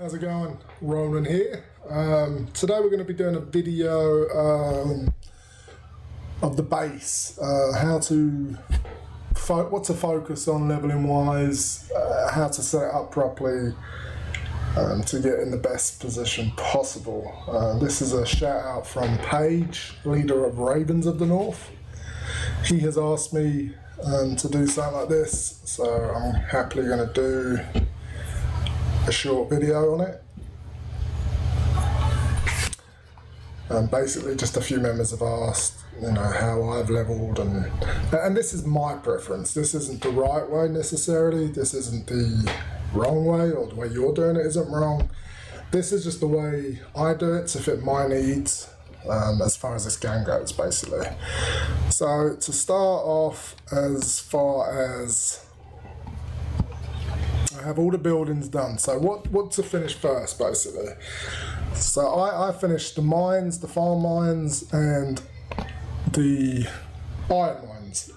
How's it going? Ronan here. Today we're going to be doing a video of the base, what to focus on leveling wise, how to set it up properly to get in the best position possible. This is a shout out from Paige, leader of Ravens of the North. He has asked me to do something like this, so I'm happily going to do a short video on it. Basically just a few members have asked, how I've leveled, and this is my preference. This isn't the right way necessarily, this isn't the wrong way, or the way you're doing it isn't wrong. This is just the way I do it to fit my needs as far as this game goes, basically. So to start off, as far as I have all the buildings done. So what to finish first, basically. So I finished the mines, the farm mines, and the iron mines.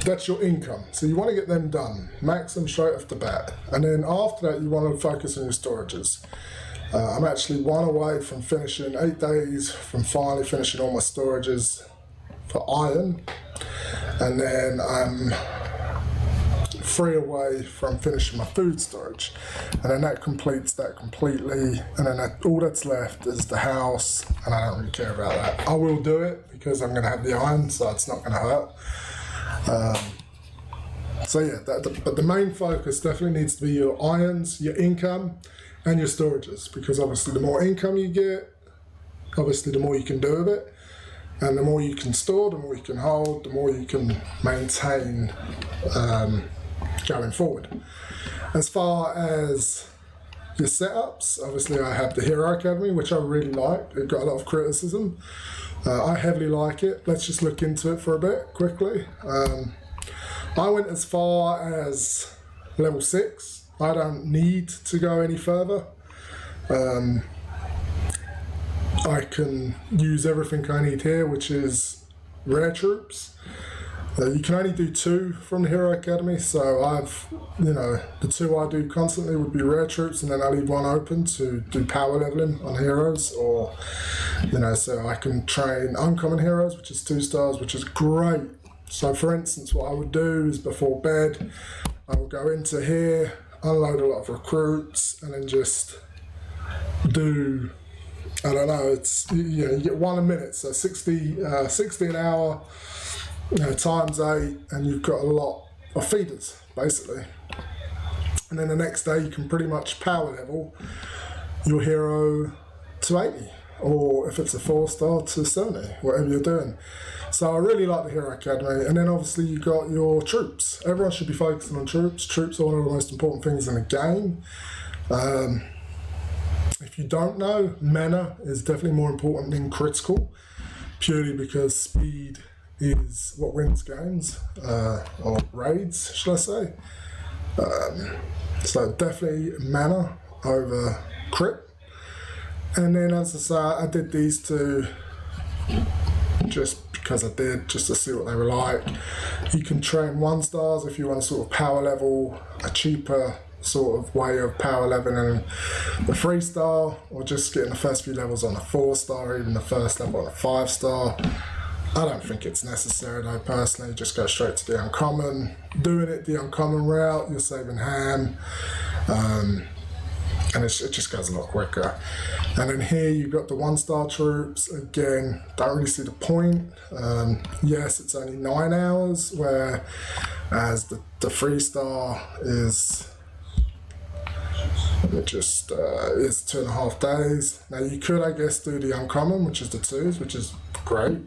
That's your income. So you want to get them done, max them straight off the bat. And then after that, you want to focus on your storages. I'm actually one away from finishing 8 days from finally finishing all my storages for iron. And then I'm 3 away from finishing my food storage, and then that completes that completely, and then all that's left is the house, and I don't really care about that. I will do it because I'm going to have the iron, so it's not going to hurt. So yeah, but the main focus definitely needs to be your irons, your income, and your storages, because obviously the more income you get, obviously the more you can do with it, and the more you can store, the more you can hold, the more you can maintain going forward. As far as your setups, obviously I have the Hero Academy, which I really like. It got a lot of criticism. I heavily like it. Let's just look into it for a bit quickly. I went as far as level 6. I don't need to go any further. I can use everything I need here, which is rare troops. You can only do 2 from the Hero Academy, so I've, the 2 I do constantly would be rare troops, and then I leave 1 open to do power leveling on heroes, or, so I can train uncommon heroes, which is 2 stars, which is great. So for instance, what I would do is before bed, I will go into here, unload a lot of recruits, and then just do, I don't know, it's, you get 1 a minute, so 60 an hour, times 8, and you've got a lot of feeders, basically. And then the next day you can pretty much power level your hero to 80, or if it's a 4-star to 70, whatever you're doing. So I really like the Hero Academy. And then obviously you got your troops. Everyone should be focusing on troops. Troops are one of the most important things in the game. If you don't know, mana is definitely more important than critical, purely because speed is what wins games, or raids, should I say. So definitely mana over crit. And then, as I say, I did these 2 just because I did, just to see what they were like. You can train 1-stars if you want to sort of power level a cheaper sort of way of power leveling the 3-star, or just getting the first few levels on a 4-star, even the first level on a 5-star. I don't think it's necessary though, personally. Just go straight to the uncommon. Doing it the uncommon route, you're saving ham, and it just goes a lot quicker. And then here you've got the 1-star troops. Again, don't really see the point. Yes, it's only 9 hours, whereas the 3-star is, is 2.5 days. Now you could, I guess, do the uncommon, which is the 2s, which is great.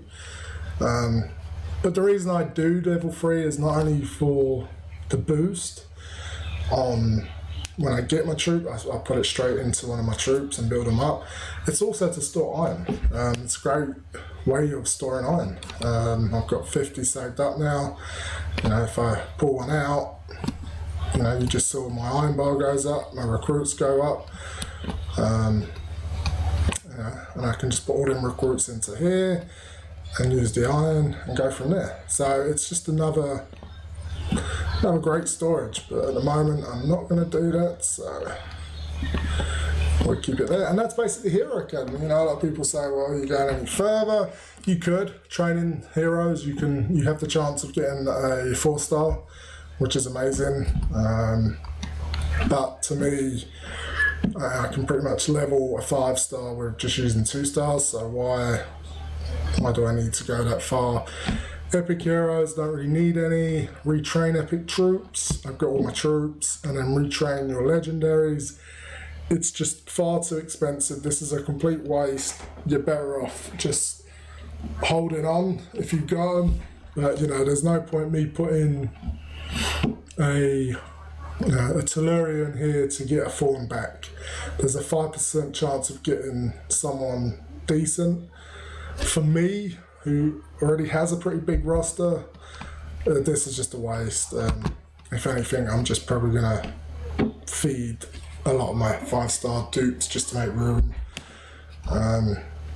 But the reason I do level 3 is not only for the boost on when I get my troop, I put it straight into one of my troops and build them up. It's also to store iron. It's a great way of storing iron. I've got 50 saved up now. If I pull one out, you just saw my iron bar goes up, my recruits go up. And I can just put all them recruits into here and use the iron and go from there. So it's just another great storage, but at the moment I'm not going to do that, so we'll keep it there. And that's basically Hero Academy. You know, a lot of people say, well, are you going any further? You could. Training heroes, you have the chance of getting a 4-star, which is amazing. But to me, I can pretty much level a 5-star with just using 2 stars, so why do I need to go that far? Epic heroes, don't really need any. Retrain epic troops, I've got all my troops, and then retrain your legendaries. It's just far too expensive. This is a complete waste. You're better off just holding on if you've got them. But, you know, there's no point me putting a Tellurian here to get a Fawn back. There's a 5% chance of getting someone decent. For me, who already has a pretty big roster, this is just a waste. If anything, I'm just probably gonna feed a lot of my 5-star dupes just to make room.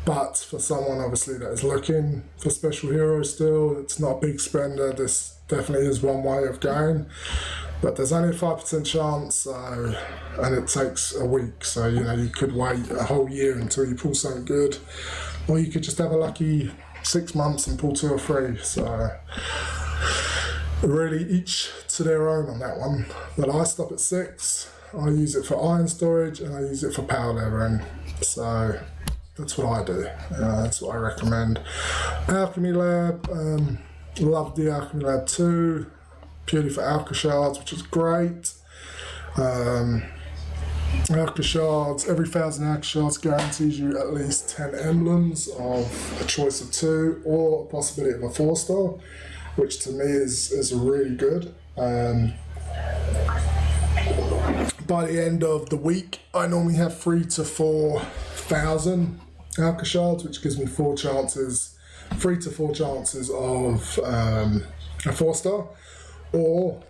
But for someone obviously that is looking for special heroes still, it's not a big spender. This definitely is one way of going. But there's only a 5% chance, and it takes a week. So, you know, you could wait a whole year until you pull something good. Or you could just have a lucky 6 months and pull 2 or 3. So, really, each to their own on that one. But I stop at 6. I use it for iron storage and I use it for power levering. So, that's what I do. That's what I recommend. Alchemy Lab. Love the Alchemy Lab too. Purely for Alka Shards, which is great. Alka Shards, every 1,000 Alka Shards guarantees you at least 10 emblems of a choice of 2 or a possibility of a 4-star, which to me is really good. By the end of the week, I normally have 3,000 to 4,000 Alka Shards, which gives me 3 to 4 chances of a 4-star. Or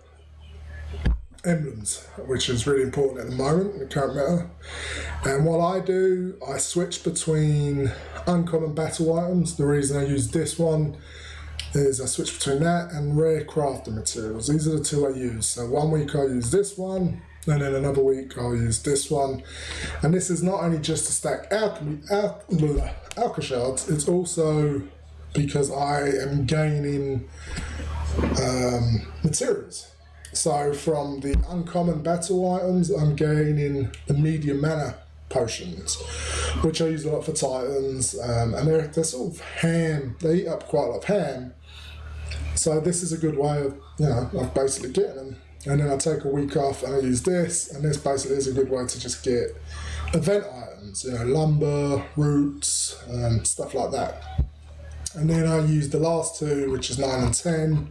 emblems, which is really important at the moment in the current meta. And what I do, I switch between uncommon battle items. The reason I use this one is I switch between that and rare crafting materials. These are the 2 I use. So one week I'll use this one, and then another week I'll use this one. And this is not only just to stack Alka Shards, it's also because I am gaining materials. So from the uncommon battle items, I'm gaining the medium mana potions, which I use a lot for Titans, and they're sort of ham. They eat up quite a lot of ham. So this is a good way of, you know, of basically getting them. And then I take a week off and I use this, and this basically is a good way to just get event items, you know, lumber, roots, stuff like that. And then I use the last 2, which is 9 and 10.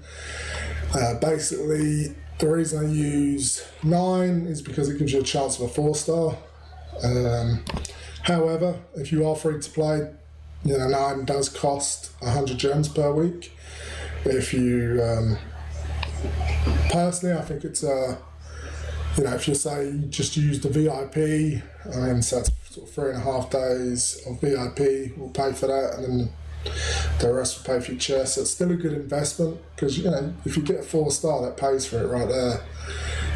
Basically, the reason I use 9 is because it gives you a chance of a 4-star. However, if you are free to play, you know, 9 does cost 100 gems per week. If you, personally, I think it's you know, if you say you just use the VIP, I mean, so it's sort of 3.5 days of VIP, we'll pay for that, and then the rest will pay for your chest. So it's still a good investment because, you know, if you get a 4-star, that pays for it right there.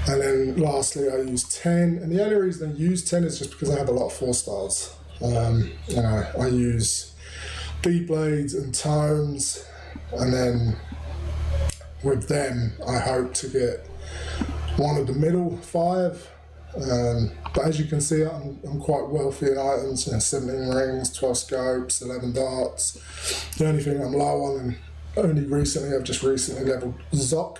And then lastly, I use 10, and the only reason I use 10 is just because I have a lot of 4-stars. You know, I use D-blades and tomes, and then with them, I hope to get one of the middle 5. But as you can see, I'm quite wealthy in items, you know, 17 rings, 12 scopes, 11 darts. The only thing I'm low on, and I've just recently leveled Zoc,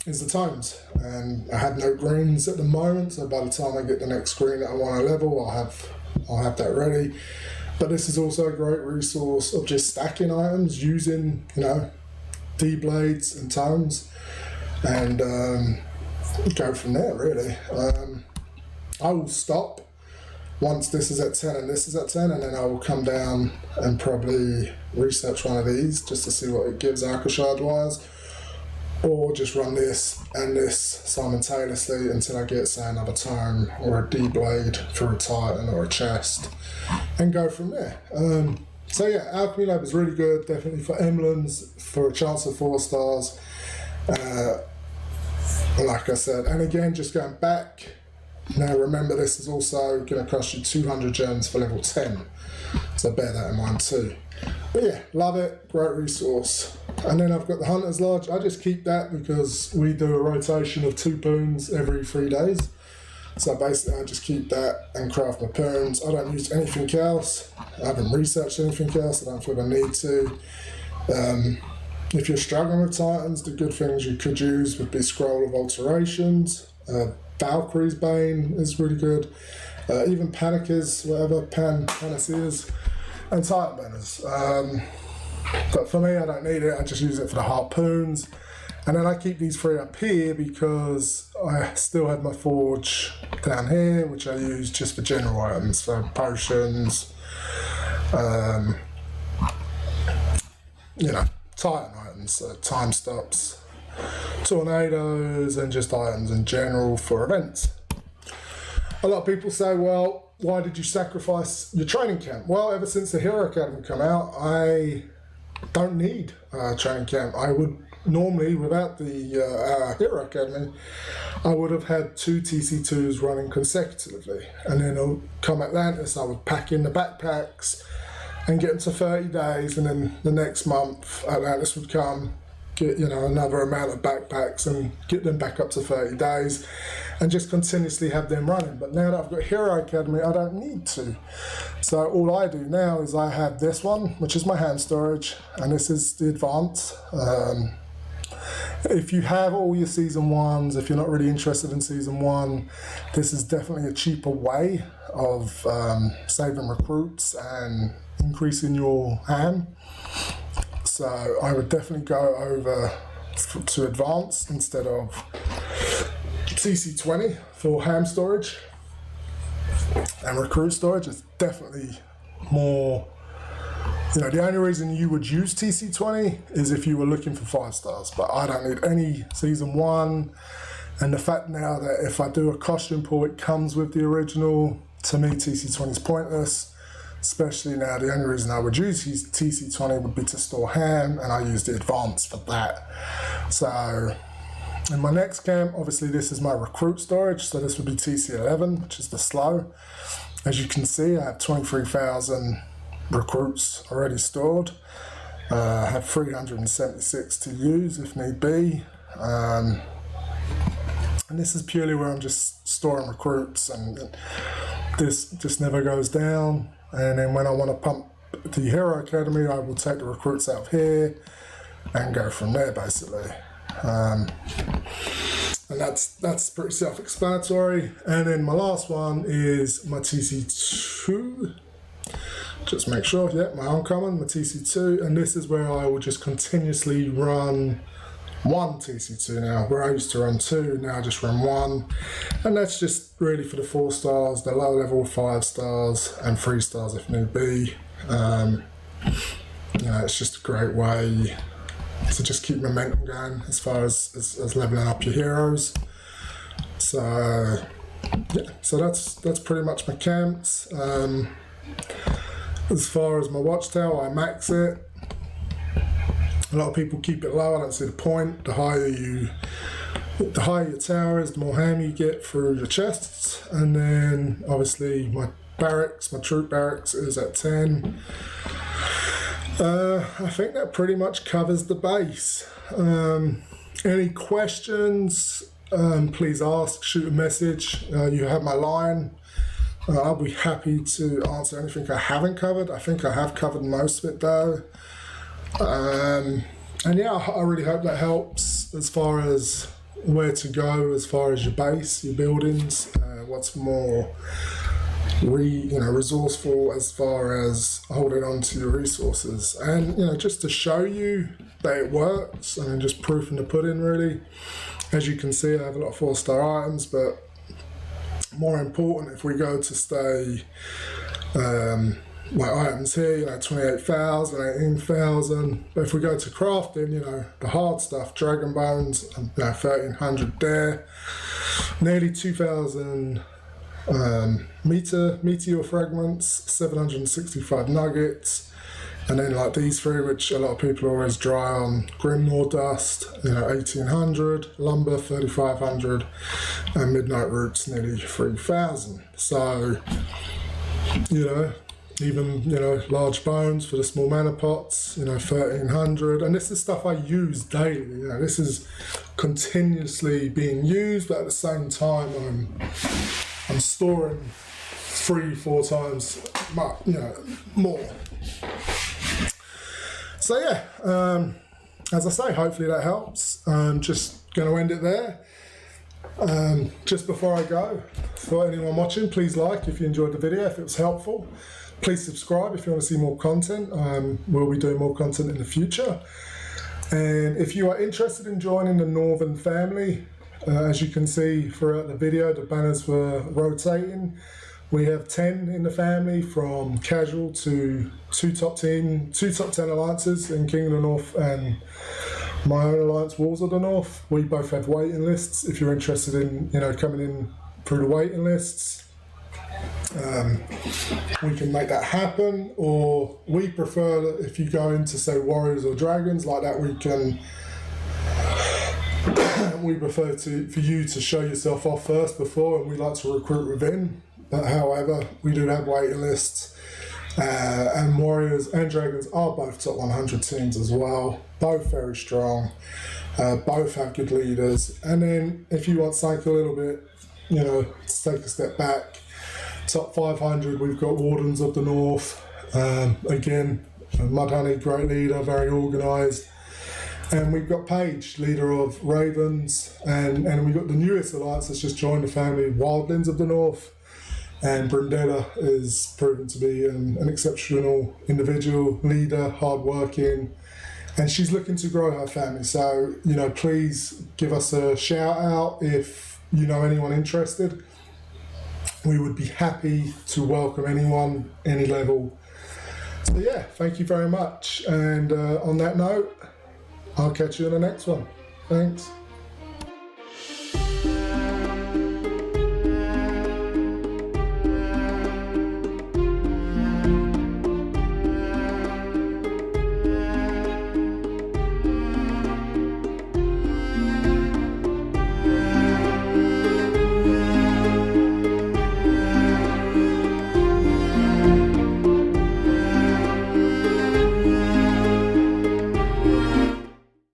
is the tomes. And I have no greens at the moment, so by the time I get the next green that I want to level, I'll have that ready. But this is also a great resource of just stacking items using, you know, D-blades and tomes, and go from there, really. I will stop once this is at 10 and this is at 10, and then I will come down and probably research one of these just to see what it gives Alka Shard wise, or just run this and this simultaneously until I get, say, another tome or a D-blade for a Titan or a chest, and go from there. So yeah, Alchemy Lab is really good, definitely for emblems, for a chance of 4-stars. Like I said, and again, just going back Now remember, this is also going to cost you 200 gems for level 10, so bear that in mind too. But yeah, love it, great resource. And then I've got the Hunter's Lodge. I just keep that because we do a rotation of 2 poons every 3 days. So basically I just keep that and craft my poons. I don't use anything else. I haven't researched anything else. I don't feel I need to. If you're struggling with Titans, the good things you could use would be Scroll of Alterations. Valkyrie's Bane is really good. Even Panickers, whatever, Panaceas, and Titan Banners. But for me, I don't need it. I just use it for the harpoons. And then I keep these 3 up here because I still have my forge down here, which I use just for general items, so potions, you know, Titan items, so time stops, tornadoes, and just items in general for events. A lot of people say, well, why did you sacrifice your training camp? Well, ever since the Hero Academy come out, I don't need a training camp. I would normally, without the Hero Academy, I would have had 2 TC2s running consecutively. And then come Atlantis, I would pack in the backpacks and get them to 30 days, and then the next month Atlantis would come, get, you know, another amount of backpacks and get them back up to 30 days and just continuously have them running. But now that I've got Hero Academy, I don't need to. So all I do now is I have this one, which is my hand storage, and this is the advanced. If you have all your season 1s, if you're not really interested in season 1, this is definitely a cheaper way of saving recruits and increasing your ham. So I would definitely go over to advanced instead of TC20 for ham storage. And recruit storage is definitely more, you know, the only reason you would use TC20 is if you were looking for 5 stars, but I don't need any season 1. And the fact now that if I do a costume pool, it comes with the original, to me TC20 is pointless. Especially now, the only reason I would use TC20 would be to store ham, and I use the advanced for that. So in my next camp, obviously this is my recruit storage, so this would be TC11, which is the slow. As you can see, I have 23,000 recruits already stored. I have 376 to use if need be. And this is purely where I'm just storing recruits, and this just never goes down. And then when I want to pump the Hero Academy, I will take the recruits out of here and go from there, basically. And that's pretty self-explanatory. And then my last one is my TC2. Just make sure, yeah, my uncommon, my TC2. And this is where I will just continuously run 1 TC2 now, where I used to run 2, now I just run 1. And that's just really for the 4 stars, the low level 5 stars, and 3 stars if need be. You know, it's just a great way to just keep momentum going as far as leveling up your heroes. So yeah, so that's pretty much my camps. As far as my watchtower, I max it. A lot of people keep it low. I don't see the point. The higher your tower is, the more ham you get through your chests. And then obviously my barracks, my troop barracks is at 10. I think that pretty much covers the base. Any questions, please ask, shoot a message. You have my line. I'll be happy to answer anything I haven't covered. I think I have covered most of it though. And yeah, I really hope that helps as far as where to go, as far as your base, your buildings, what's more resourceful as far as holding on to your resources. And just to show you that it works, I mean, just proof in the pudding really. As you can see, I have a lot of 4-star items, but more important, if we go to stay my items here, 28,000, 18,000. But if we go to crafting, the hard stuff, dragon bones, 1,300 there, nearly 2,000 meteor fragments, 765 nuggets, And then like these three, which a lot of people always dry on, Grimnor Dust, 1800, Lumber 3500, and Midnight Roots nearly 3000. So, even, large bones for the small mana pots, 1300. And this is stuff I use daily. This is continuously being used, but at the same time, I'm storing 3-4 times, more. So yeah, as I say, hopefully that helps. I'm just going to end it there. Just before I go, for anyone watching, please like if you enjoyed the video, if it was helpful. Please subscribe if you want to see more content. We'll be doing more content in the future. And if you are interested in joining the Northern family, as you can see throughout the video, the banners were rotating. We have 10 in the family, from casual to two top 10 alliances in King of the North and my own alliance, Walls of the North. We both have waiting lists. If you're interested in coming in through the waiting lists, we can make that happen. Or we prefer that if you go into, say, Warriors or Dragons like that, we prefer for you to show yourself off first before, and we like to recruit within. But however, we do have waiting lists, and Warriors and Dragons are both top 100 teams as well. Both very strong, both have good leaders. And then if you want something a little bit, to take a step back, top 500, we've got Wardens of the North. Again, Mudhoney, great leader, very organised. And we've got Paige, leader of Ravens. And we've got the newest alliance that's just joined the family, Wildlands of the North. And Brindetta is proven to be an exceptional individual, leader, hardworking, and she's looking to grow her family. So, please give us a shout out if you know anyone interested. We would be happy to welcome anyone, any level. So yeah, thank you very much. And on that note, I'll catch you in the next one. Thanks.